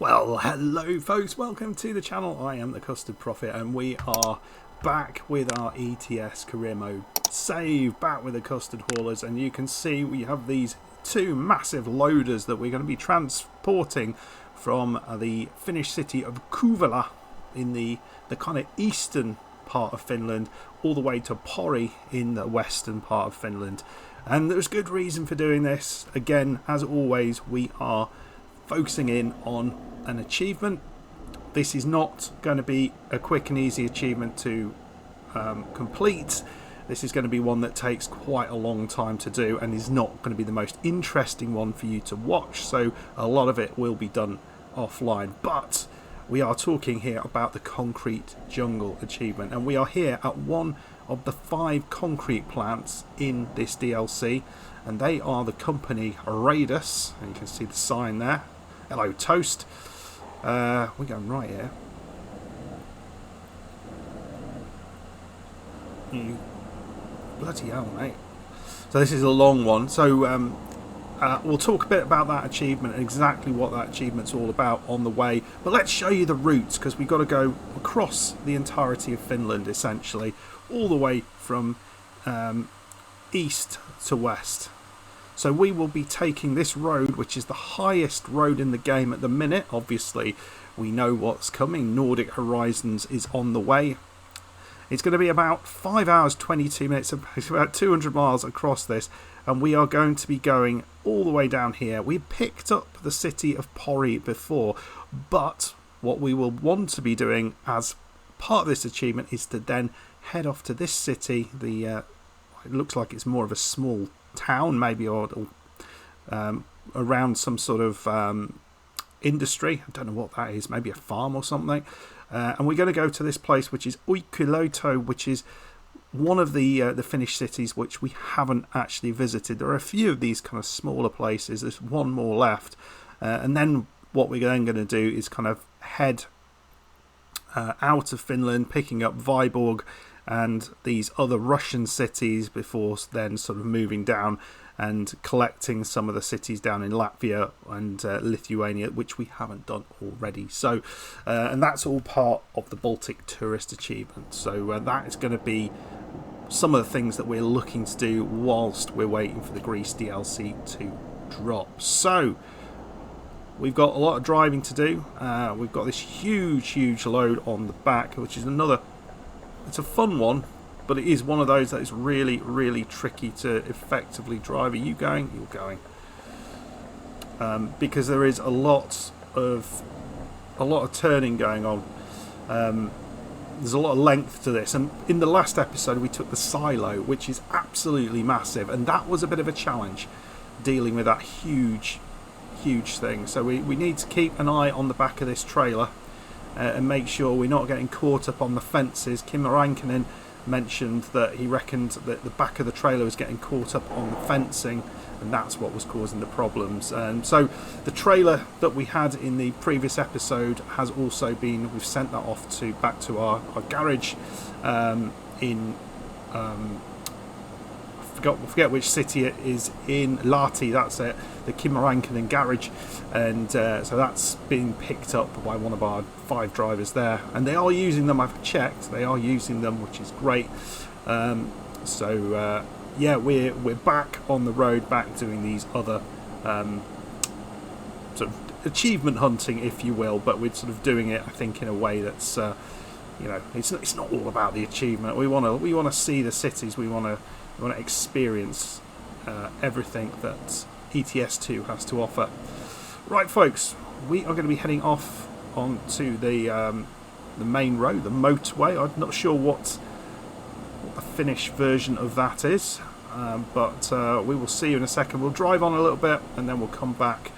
Well, hello folks, welcome to the channel. I am the Custard Prophet and we are back with our ETS career mode save, back with the Custard Haulers, and you can see we have these two massive loaders that we're going to be transporting from the Finnish city of Kouvala in the kind of eastern part of Finland all the way to Pori in the western part of Finland. And there's good reason for doing this. Again, as always, we are focusing in on an achievement. This is not going to be a quick and easy achievement to complete. This is going to be one that takes quite a long time to do and is not going to be the most interesting one for you to watch, so a lot of it will be done offline. But we are talking here about the concrete jungle achievement, and we are here at one of the 5 concrete plants in this DLC, and they are the company Radius, and you can see the sign there. Hello Toast. We're going right here. Bloody hell, mate. So this is a long one, so we'll talk a bit about that achievement and exactly what that achievement's all about on the way, but let's show you the routes, because we've got to go across the entirety of Finland essentially, all the way from east to west. So we will be taking this road, which is the highest road in the game at the minute. Obviously we know what's coming. Nordic Horizons is on the way. It's going to be about 5 hours 22 minutes, about 200 miles across this, and we are going to be going all the way down here. We picked up the city of Pori before, but what we will want to be doing as part of this achievement is to then head off to this city. It looks like it's more of a small town, maybe, or around some sort of industry. I don't know what that is, maybe a farm or something. And we're going to go to this place, which is Uikiloto, which is one of the Finnish cities which we haven't actually visited. There are a few of these kind of smaller places. There's one more left, and then what we're then going to do is kind of head out of Finland, picking up Viborg and these other Russian cities before then sort of moving down and collecting some of the cities down in Latvia and Lithuania, which we haven't done already. So, and that's all part of the Baltic tourist achievement. So that is going to be some of the things that we're looking to do whilst we're waiting for the Greece DLC to drop. So we've got a lot of driving to do. We've got this huge load on the back, which is it's a fun one, but it is one of those that is really tricky to effectively drive. Are you going? You're going. Because there is a lot of turning going on. There's a lot of length to this, and in the last episode we took the silo, which is absolutely massive, and that was a bit of a challenge dealing with that huge thing. So we need to keep an eye on the back of this trailer and make sure we're not getting caught up on the fences. Kim Rankkinen mentioned that he reckoned that the back of the trailer was getting caught up on the fencing, and that's what was causing the problems. And so the trailer that we had in the previous episode has also been, we've sent that off back to our garage in I forget which city it is in. Lahti, that's it, the Kim Rankkinen garage, and so that's being picked up by one of our 5 drivers there, and they are using them. I've checked, they are using them, which is great. Yeah, we're back on the road, back doing these other sort of achievement hunting, if you will, but we're sort of doing it, I think, in a way that's it's not all about the achievement. We want to see the cities. We want to experience everything that ETS2 has to offer. Right, folks, we are going to be heading off onto the main road, the motorway. I'm not sure what the Finnish version of that is, but we will see you in a second. We'll drive on a little bit and then we'll come back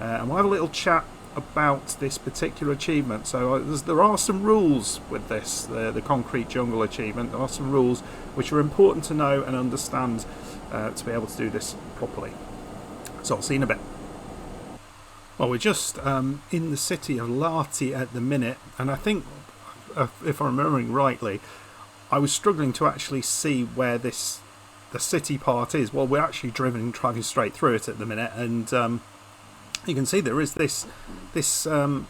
and we'll have a little chat about this particular achievement. So there are some rules with this, the concrete jungle achievement. There are some rules which are important to know and understand to be able to do this properly. So I'll see you in a bit. Well, we're just in the city of Lahti at the minute, and I think, if I'm remembering rightly, I was struggling to actually see where the city part is. Well, we're actually driving straight through it at the minute, and you can see there is this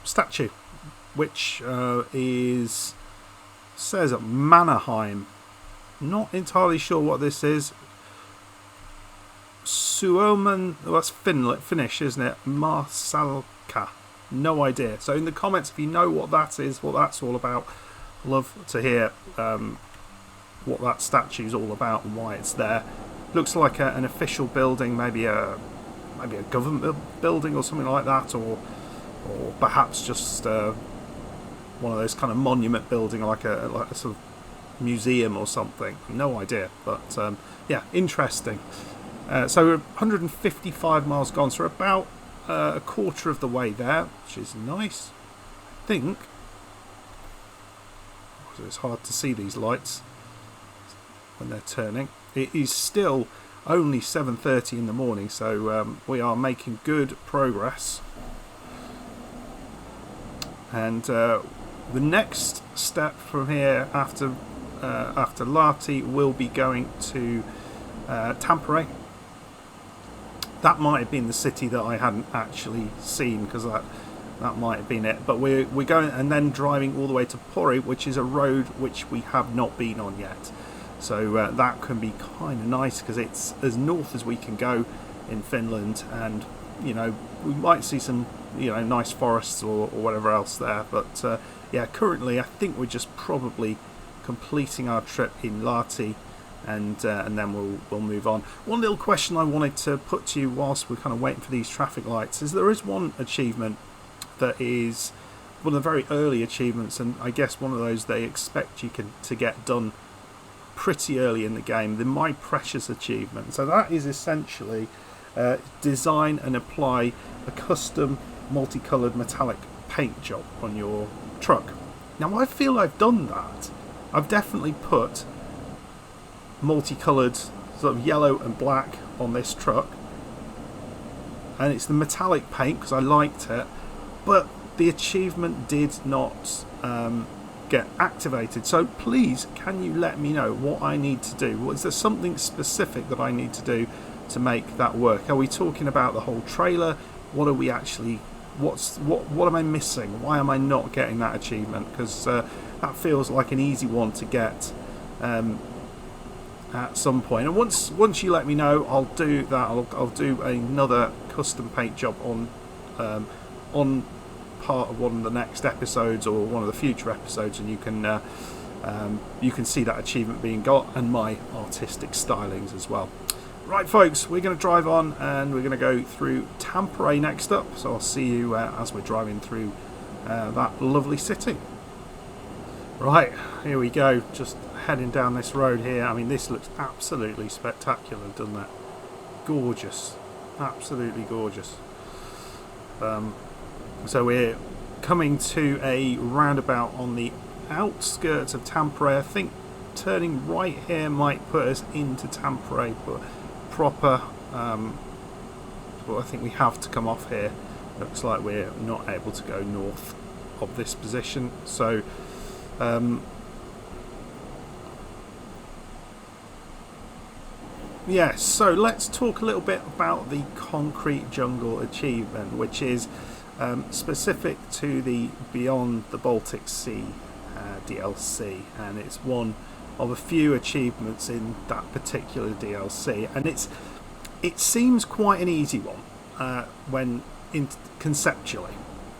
statue, which says Mannerheim. Not entirely sure what this is. Suomen, well, that's Finnish, isn't it? Marsalka. No idea. So in the comments, if you know what that is, what that's all about, love to hear what that statue's all about and why it's there. Looks like an official building, maybe a government building or something like that, or perhaps just one of those kind of monument building, like a sort of museum or something. No idea, but yeah, interesting. So we're 155 miles gone, so we're about a quarter of the way there, which is nice. I think it's hard to see these lights when they're turning. It is still only 7:30 in the morning, so we are making good progress. And the next step from here after Lahti will be going to Tampere. That might have been the city that I hadn't actually seen, because that might have been it. But we're going and then driving all the way to Pori, which is a road which we have not been on yet. So that can be kind of nice, because it's as north as we can go in Finland, and we might see some nice forests or whatever else there. But yeah, currently I think we're just probably completing our trip in Lahti, and then we'll move on. One little question I wanted to put to you whilst we're kind of waiting for these traffic lights is there is one achievement that is one of the very early achievements, and I guess one of those they expect you to get done pretty early in the game, the My Precious achievement. So that is essentially design and apply a custom multicoloured metallic paint job on your truck. Now I feel I've done that. I've definitely put multicoloured sort of yellow and black on this truck, and it's the metallic paint because I liked it, but the achievement did not get activated. So please, can you let me know what I need to do? Is there something specific that I need to do to make that work? Are we talking about the whole trailer? What are we actually, what am I missing? Why am I not getting that achievement? Because that feels like an easy one to get at some point. And once you let me know, I'll do that. I'll do another custom paint job on part of one of the next episodes or one of the future episodes, and you can see that achievement being got and my artistic stylings as well. Right folks, we're going to drive on and we're going to go through Tampere next up, so I'll see you as we're driving through that lovely city. Right, here we go, just heading down this road here. I mean, this looks absolutely spectacular, doesn't it? Gorgeous, absolutely gorgeous. So we're coming to a roundabout on the outskirts of Tampere. I think turning right here might put us into Tampere, but proper. Well, I think we have to come off here. Looks like we're not able to go north of this position. So yes, so let's talk a little bit about the Concrete Jungle achievement, which is specific to the Beyond the Baltic Sea DLC, and it's one of a few achievements in that particular DLC, and it seems quite an easy one when conceptually,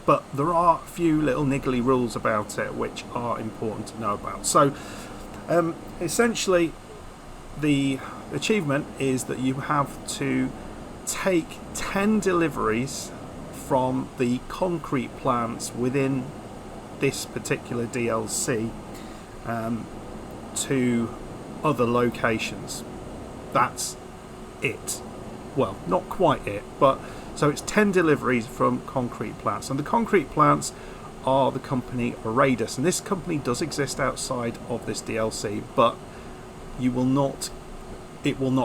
but there are a few little niggly rules about it which are important to know about. So essentially the achievement is that you have to take 10 deliveries from the concrete plants within this particular DLC to other locations. That's it. Well, not quite it, but so it's 10 deliveries from concrete plants, and the concrete plants are the company Radius, and this company does exist outside of this DLC, but it will not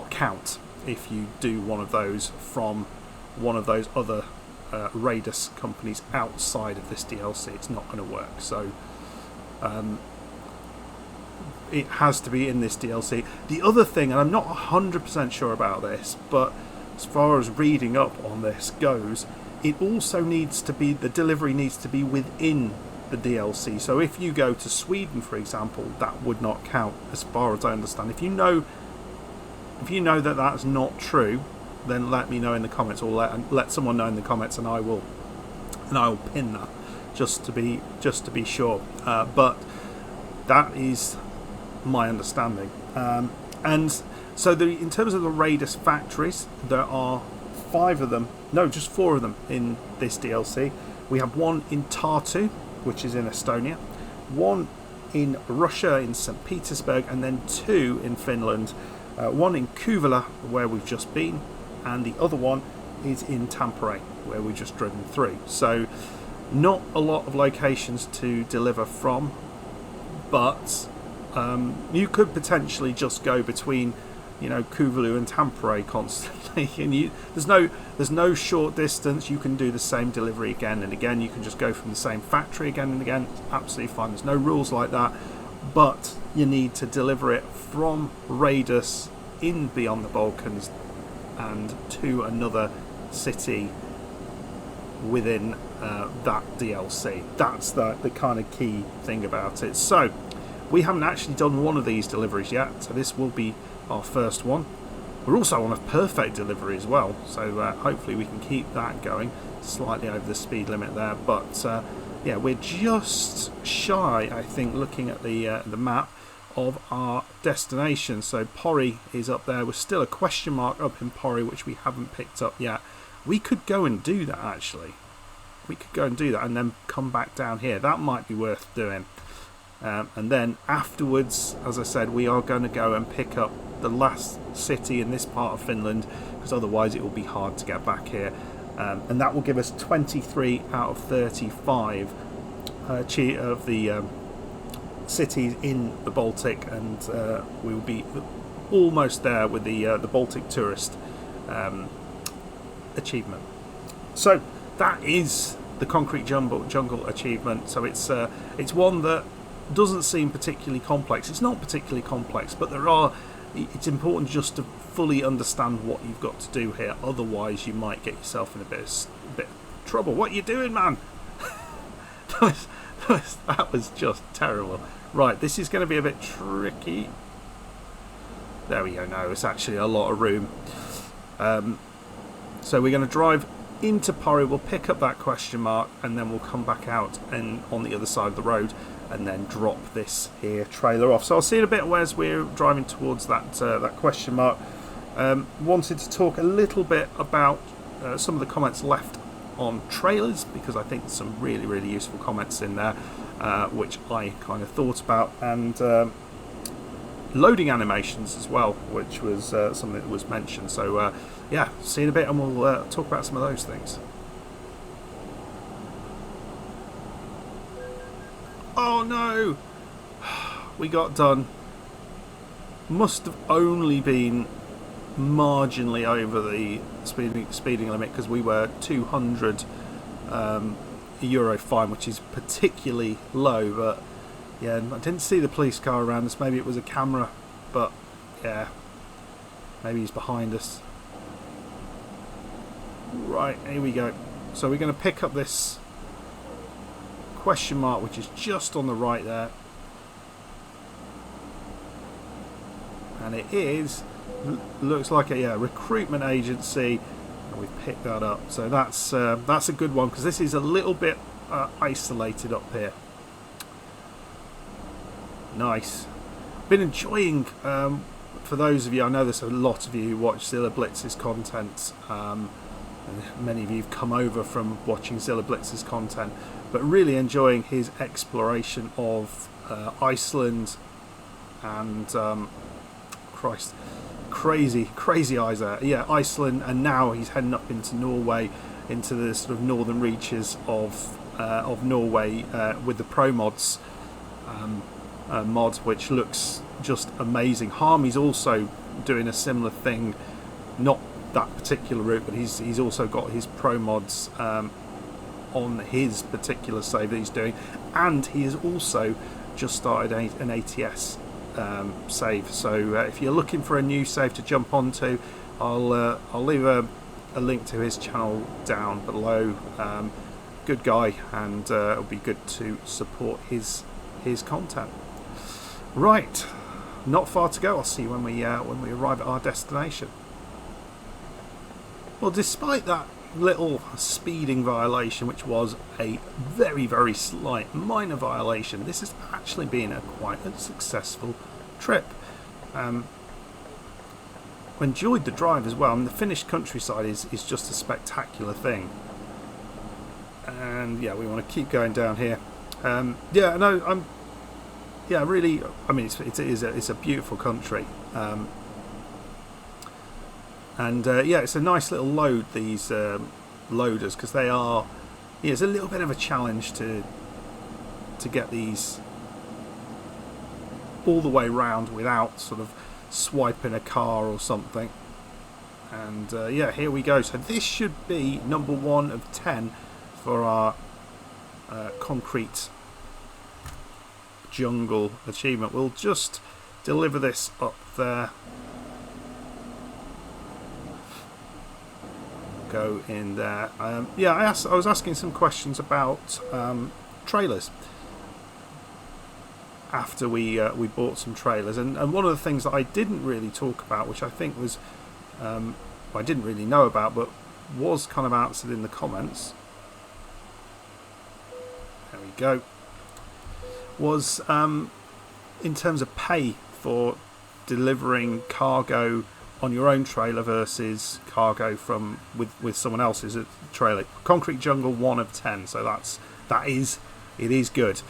count if you do one of those from one of those other Radius companies outside of this DLC. It's not going to work. So it has to be in this DLC. The other thing, and I'm not 100% sure about this, but as far as reading up on this goes, it also needs to be, the delivery needs to be within the DLC. So if you go to Sweden, for example, that would not count, as far as I understand. If you know that that's not true, then let me know in the comments, or let someone know in the comments, and I will pin that just to be sure. But that is my understanding. And so in terms of the Raiders factories, there are 5 of them, no, just 4 of them in this DLC. We have one in Tartu, which is in Estonia, one in Russia in St. Petersburg, and then 2 in Finland. One in Kouvala, where we've just been, and the other one is in Tampere, where we've just driven through. So not a lot of locations to deliver from, but you could potentially just go between, you know, Kouvala and Tampere constantly, and there's no short distance. You can do the same delivery again and again. You can just go from the same factory again and again. It's absolutely fine. There's no rules like that, but you need to deliver it from Raiders in beyond the Balkans and to another city within that DLC. That's the kind of key thing about it. So we haven't actually done one of these deliveries yet, so this will be our first one. We're also on a perfect delivery as well, so hopefully we can keep that going. Slightly over the speed limit there, but yeah, we're just shy, I think, looking at the map, of our destination. So Pori is up there. We're still a question mark up in Pori, which we haven't picked up yet. We could go and do that, actually. We could go and do that and then come back down here. That might be worth doing. And then afterwards, as I said, we are going to go and pick up the last city in this part of Finland, because otherwise it will be hard to get back here. And that will give us 23 out of 35 of the cities in the Baltic, and we will be almost there with the Baltic tourist achievement. So that is the Concrete Jungle achievement. So it's one that doesn't seem particularly complex. It's not particularly complex, but it's important just to fully understand what you've got to do here. Otherwise, you might get yourself in a bit of trouble. What are you doing, man? That was just terrible. Right, this is going to be a bit tricky. There we go. No, it's actually a lot of room. So we're going to drive into Pori. We'll pick up that question mark, and then we'll come back out and on the other side of the road, and then drop this here trailer off. So I'll see in a bit as we're driving towards that that question mark. Wanted to talk a little bit about some of the comments left on trailers, because I think there's some really, really useful comments in there, which I kind of thought about, and loading animations as well, which was something that was mentioned. So yeah, see you in a bit, and we'll talk about some of those things. Oh no, we got done. Must have only been marginally over the speeding limit, because we were 200 euro fine, which is particularly low. But yeah, I didn't see the police car around us. Maybe it was a camera, but yeah, maybe he's behind us. Right, here we go. So we're going to pick up this question mark, which is just on the right there, and it looks like a recruitment agency, and we've picked that up. So that's a good one, because this is a little bit isolated up here. Nice. Been enjoying, for those of you, I know there's a lot of you who watch Zilla Blitz's content, and many of you have come over from watching Zilla Blitz's content, but really enjoying his exploration of Iceland and Christ, crazy eyes there. Yeah, Iceland, and now he's heading up into Norway, into the sort of northern reaches of Norway with the Pro Mods mod, which looks just amazing. Harmy's also doing a similar thing, not that particular route, but he's also got his Pro Mods on his particular save that he's doing, and he has also just started an ATS save. So if you're looking for a new save to jump onto, I'll leave a a link to his channel down below. Good guy, and it'll be good to support his content. Right, not far to go. I'll see you when we arrive at our destination. Well, despite that little speeding violation, which was a very, very slight minor violation, this has actually been quite a successful trip. Enjoyed the drive as well. I mean, the Finnish countryside is just a spectacular thing, and yeah, we want to keep going down here. Yeah, no, really, I mean, it's a beautiful country. And yeah, it's a nice little load, these loaders, because they are, yeah, it's a little bit of a challenge to get these all the way round without sort of swiping a car or something. And yeah, here we go. So this should be number 1 of 10 for our concrete jungle achievement. We'll just deliver this up there. Go in there. Yeah, I was asking some questions about trailers after we bought some trailers, and one of the things that I didn't really talk about, which I think was I didn't really know about, but was kind of answered in the comments. There we go. Was in terms of pay for delivering cargo on your own trailer versus cargo from with someone else's trailer. Concrete jungle 1 of 10, so it is good.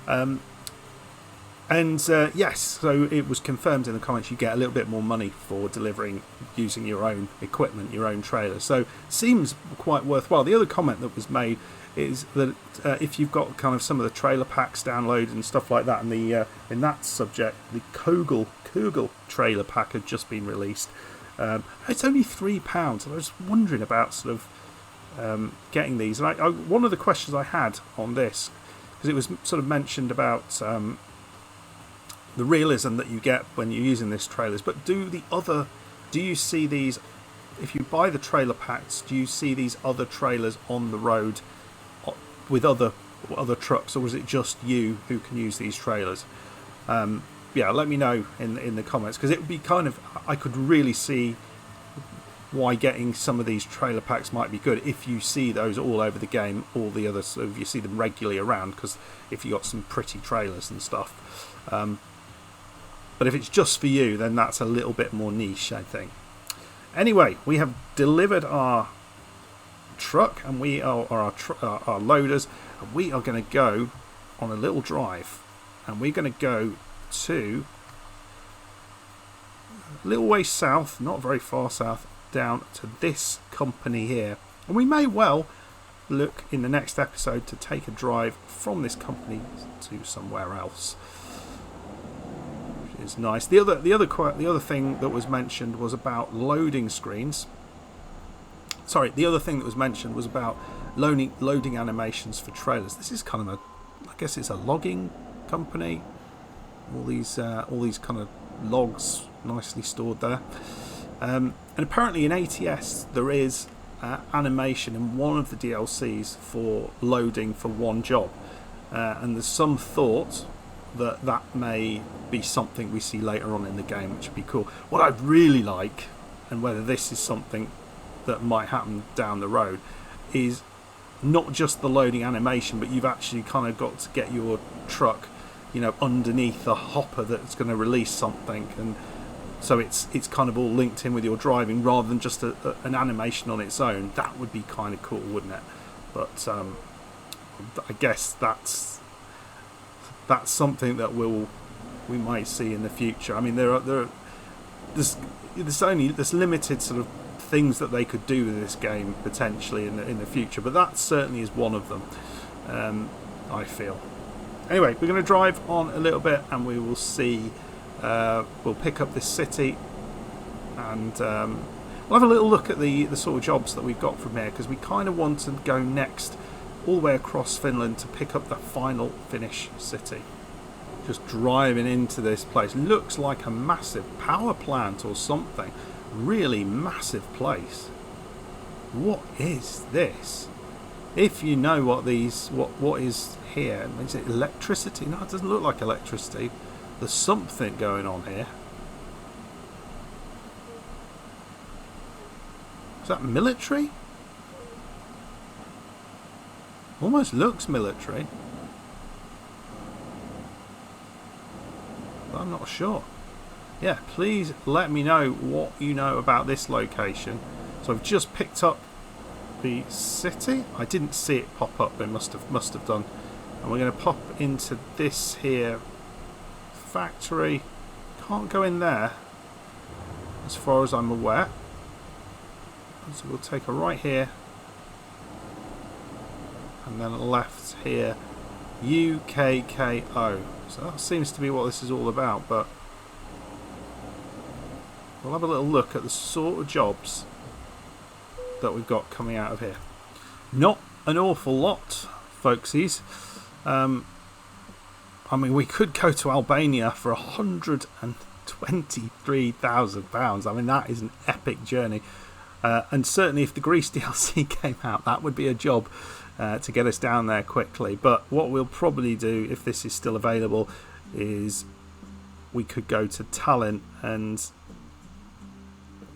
And yes, so it was confirmed in the comments you get a little bit more money for delivering using your own equipment, your own trailer. So seems quite worthwhile. The other comment that was made is that if you've got kind of some of the trailer packs downloaded and stuff like that, and the in that subject, the Kouvala trailer pack had just been released. It's only £3. I was wondering about sort of getting these. And one of the questions I had on this, because it was sort of mentioned about the realism that you get when you're using this trailers, but do you see these, if you buy the trailer packs, do you see these other trailers on the road with other trucks, or is it just you who can use these trailers? Yeah, let me know in the comments, because it would be kind of, I could really see why getting some of these trailer packs might be good if you see those all over the game, all the others, so if you see them regularly around, because if you got some pretty trailers and stuff. But if it's just for you, then that's a little bit more niche, I think. Anyway, we have delivered our truck, and we are our loaders, and we are going to go on a little drive, and we're going to go to a little way south, not very far south, down to this company here, and we may well look in the next episode to take a drive from this company to somewhere else, which is nice. The other thing that was mentioned was about loading screens. Sorry, the other thing that was mentioned was about loading animations for trailers. This is kind of I guess it's a logging company. All these kind of logs nicely stored there, and apparently in ATS there is animation in one of the DLCs for loading for one job, and there's some thought that may be something we see later on in the game, which would be cool. What I'd really like, and whether this is something that might happen down the road, is not just the loading animation, but you've actually kind of got to get your truck, you know, underneath a hopper that's going to release something, and so it's kind of all linked in with your driving rather than just an animation on its own. That would be kind of cool, wouldn't it? But I guess that's something that we might see in the future. I mean, there's limited sort of things that they could do with this game potentially in the future, but that certainly is one of them. I feel. Anyway, we're going to drive on a little bit, and we will see. We'll pick up this city, and we'll have a little look at the sort of jobs that we've got from here, because we kind of want to go next all the way across Finland to pick up the final Finnish city. Just driving into this place, looks like a massive power plant or something. Really massive place. What is this? If you know what these, what is here, is it electricity? No, it doesn't look like electricity. There's something going on here. Is that military? Almost looks military. But I'm not sure. Yeah, please let me know what you know about this location. So I've just picked up the city. I didn't see it pop up. It must have done. And we're going to pop into this here factory. Can't go in there as far as I'm aware. So we'll take a right here and then a left here. UKKO. So that seems to be what this is all about, but we'll have a little look at the sort of jobs that we've got coming out of here. Not an awful lot, folksies. I mean, we could go to Albania for £123,000. I mean, that is an epic journey. And certainly if the Greece DLC came out, that would be a job to get us down there quickly. But what we'll probably do, if this is still available, is we could go to Tallinn, and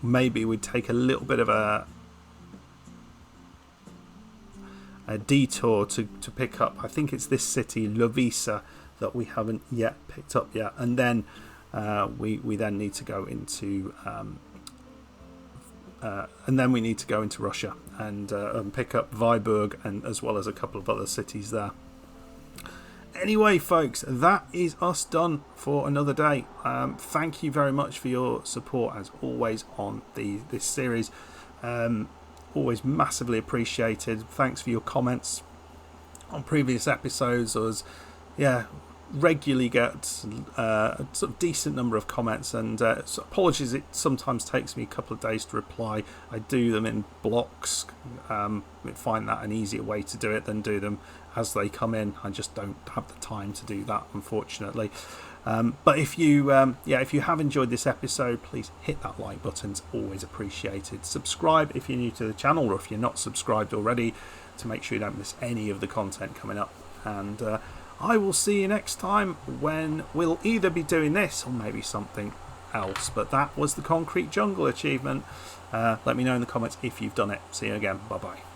maybe we'd take a little bit of a detour to pick up, I think it's this city, Lovisa, that we haven't yet picked up yet. And then we then need to go into Russia and pick up Viborg, and as well as a couple of other cities there. Anyway, folks, that is us done for another day. Thank you very much for your support as always on this series. Always massively appreciated. Thanks for your comments on previous episodes. Regularly get a sort of decent number of comments, and so apologies, it sometimes takes me a couple of days to reply. I do them in blocks. I find that an easier way to do it than do them as they come in. I just don't have the time to do that, unfortunately. But if you have enjoyed this episode, please hit that like button. It's always appreciated. Subscribe if you're new to the channel, or if you're not subscribed already, to make sure you don't miss any of the content coming up. And I will see you next time, when we'll either be doing this or maybe something else. But that was the Concrete Jungle achievement. Let me know in the comments if you've done it. See you again. Bye bye.